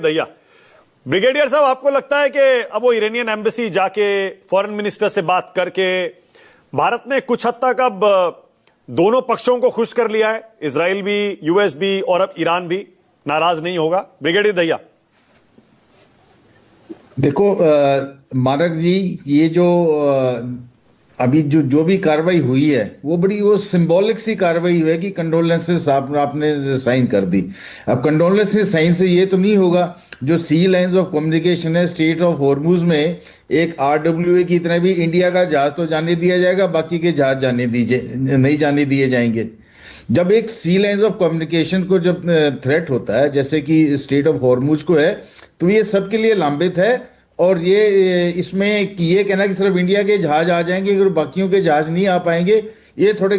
दैया, ब्रिगेडियर साहब, आपको लगता है कि अब वो इरानियन एम्बेसी जाके फॉरेन मिनिस्टर से बात करके भारत ने कुछ हद तक अब दोनों पक्षों को खुश कर लिया है, इजराइल भी, यूएस भी और अब ईरान भी नाराज नहीं होगा? ब्रिगेडियर दैया। देखो मानक जी, ये जो अभी जो भी कार्रवाई हुई है वो सिंबॉलिक सी कार्रवाई है कि कंडोलेंसेस आपने साइन कर दी। अब कंडोलेंसेस साइन से ये तो नहीं होगा, जो सी लाइंस ऑफ कम्युनिकेशन है स्ट्रेट ऑफ हॉर्मुज में, एक RWA की तरह भी इंडिया का जहाज तो जाने दिया जाएगा, बाकी के जहाज नहीं जाने दिए जाएंगे। जब एक सी लाइंस ऑफ कम्युनिकेशन को जब थ्रेट होता है, जैसे कि स्ट्रेट ऑफ हॉर्मुज को है, तो ये सबके लिए लांबित है। और ये इसमें ये कहना कि सिर्फ इंडिया के जहाज आ जाएंगे और बाकियों के जहाज नहीं आ पाएंगे, ये थोड़े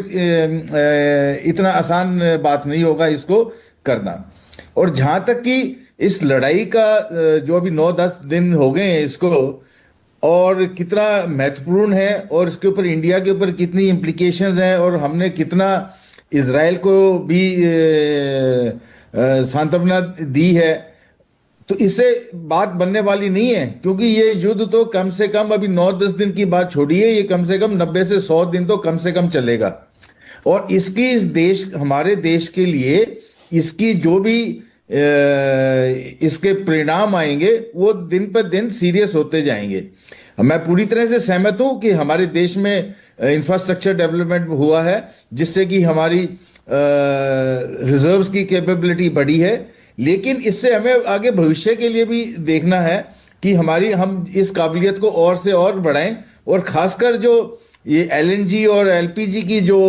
इतना आसान बात नहीं होगा इसको करना। और जहां तक कि इस लड़ाई का जो अभी 9-10 दिन हो गए हैं इसको, और कितना महत्वपूर्ण है और इसके ऊपर इंडिया के ऊपर कितनी इम्प्लीकेशंस हैं, और हमने कितना इजराइल को भी सांत्वना दी है, तो इससे बात बनने वाली नहीं है। क्योंकि ये युद्ध तो कम से कम अभी 9-10 दिन की बात छोड़िए, ये कम से कम 90 से 100 दिन तो कम से कम चलेगा। और इसकी हमारे देश के लिए इसकी जो भी इसके परिणाम आएंगे वो दिन पर दिन सीरियस होते जाएंगे। मैं पूरी तरह से सहमत हूं कि हमारे देश में इंफ्रास्ट्रक्चर डेवलपमेंट हुआ है, जिससे कि हमारी रिजर्व्स की कैपेबिलिटी बढ़ी है, लेकिन इससे हमें आगे भविष्य के लिए भी देखना है कि हम इस काबिलियत को और से और बढ़ाएं। और खासकर जो ये LNG और LPG की जो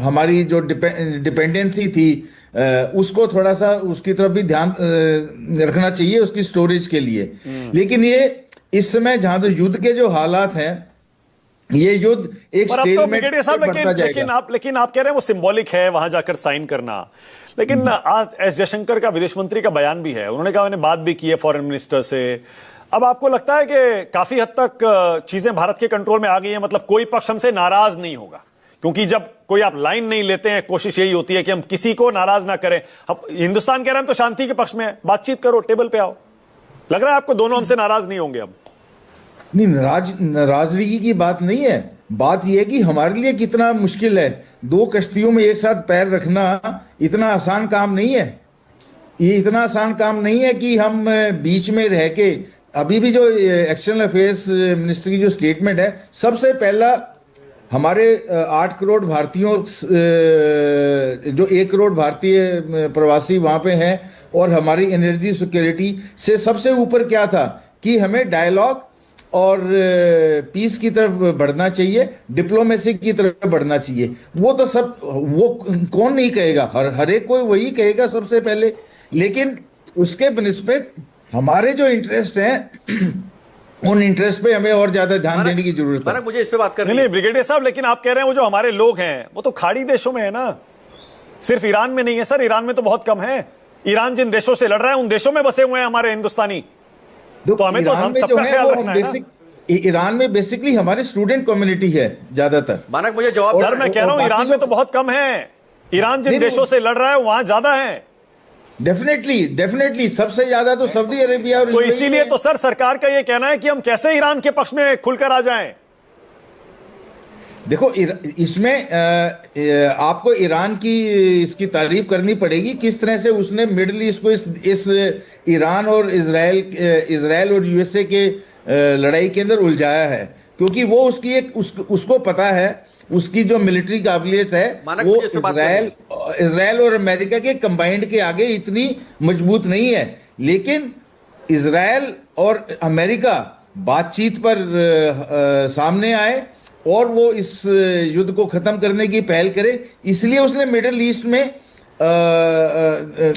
हमारी जो डिपेंडेंसी थी, उसको थोड़ा सा उसकी तरफ भी ध्यान रखना चाहिए उसकी स्टोरेज के लिए। लेकिन ये इस समय जहां तो युद्ध के जो हालात हैं, ये युद्ध एक स्टेलमेट बढ़ता जाएगा। लेकिन आप कह रहे हैं वो सिंबॉलिक है वहां जाकर साइन करना, लेकिन आज एस जयशंकर का विदेश मंत्री का बयान भी है, उन्होंने कहा मैंने बात भी की है फॉरेन मिनिस्टर से। अब आपको लगता है कि काफी हद तक चीजें भारत के कंट्रोल में आ गई हैं, मतलब कोई पक्ष हमसे नाराज नहीं होगा? क्योंकि जब कोई आप लाइन नहीं लेते हैं, कोशिश यही होती है कि हम किसी को नाराज ना करें। अब हिंदुस्तान कह रहे हैं तो शांति के पक्ष में है, बातचीत करो, टेबल पे आओ। लग रहा है आपको दोनों हमसे नाराज नहीं होंगे अब? नहीं, नाराजगी की बात नहीं है। बात यह है कि हमारे लिए कितना मुश्किल है, 2 कश्तियों में एक साथ पैर रखना इतना आसान काम नहीं है। ये इतना आसान काम नहीं है कि हम बीच में रह के, अभी भी जो एक्सटर्नल अफेयर्स मिनिस्टर की जो स्टेटमेंट है, सबसे पहला हमारे 8 करोड़ भारतीयों, जो 1 करोड़ भारतीय प्रवासी वहां पे हैं, और हमारी एनर्जी सिक्योरिटी से सबसे ऊपर क्या था कि हमें डायलॉग और पीस की तरफ बढ़ना चाहिए, डिप्लोमेसी की तरफ बढ़ना चाहिए। वो तो सब, वो कौन नहीं कहेगा, हर एक कोई वही कहेगा सबसे पहले। लेकिन उसके बनिस्बत हमारे जो इंटरेस्ट हैं उन इंटरेस्ट पे हमें और ज्यादा ध्यान देने की जरूरत है। मुझे इस पे बात करनी नहीं, ब्रिगेडियर साहब, लेकिन आप कह रहे हैं वो जो हमारे लोग हैं वो तो खाड़ी देशों में है ना, सिर्फ ईरान में नहीं है सर। ईरान में तो बहुत कम है। ईरान जिन देशों से लड़ रहा है उन देशों में बसे हुए हैं हमारे हिंदुस्तानी। तो हमें तो हम सबका ख्याल रखना है ना। ईरान में बेसिकली हमारी स्टूडेंट कम्युनिटी है ज्यादातर। मानक, मुझे जवाब सर, मैं कह रहा हूं ईरान में तो बहुत कम है। ईरान जिन देशों से लड़ रहा है वहां ज्यादा है। डेफिनेटली सबसे ज्यादा तो सऊदी अरेबिया और, तो इसीलिए तो सर सरकार का यह कहना है कि हम कैसे ईरान के पक्ष में खुलकर आ जाएं। देखो, इसमें आपको ईरान की इसकी तारीफ करनी पड़ेगी, किस तरह से उसने मिडिल ईस्ट को इस ईरान और इजराइल और USA के लड़ाई के अंदर उलझाया है। क्योंकि वो उसको पता है, उसकी जो मिलिट्री काबिलियत है वो इजराइल और अमेरिका के कंबाइंड के आगे इतनी मजबूत नहीं है। लेकिन इजराइल और अमेरिका बातचीत पर सामने आए और वो इस युद्ध को खत्म करने की पहल करे, इसलिए उसने मिडिल ईस्ट में इस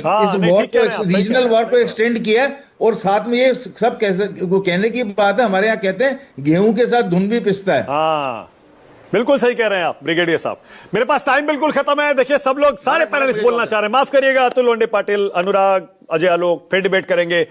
वॉर को, रीजनल वॉर को एक्सटेंड किया। और साथ में ये सब कहने की बात है, हमारे यहाँ कहते हैं गेहूं के साथ धुन भी पिसता है। हाँ, बिल्कुल सही कह रहे हैं आप ब्रिगेडियर साहब। मेरे पास टाइम बिल्कुल खत्म है। देखिए, सब लोग, सारे पैनलिस्ट बोलना चाह रहे हैं। माफ करिएगा, अतुल लोंडे पाटिल, अनुराग, अजय आलोक, फिर डिबेट करेंगे।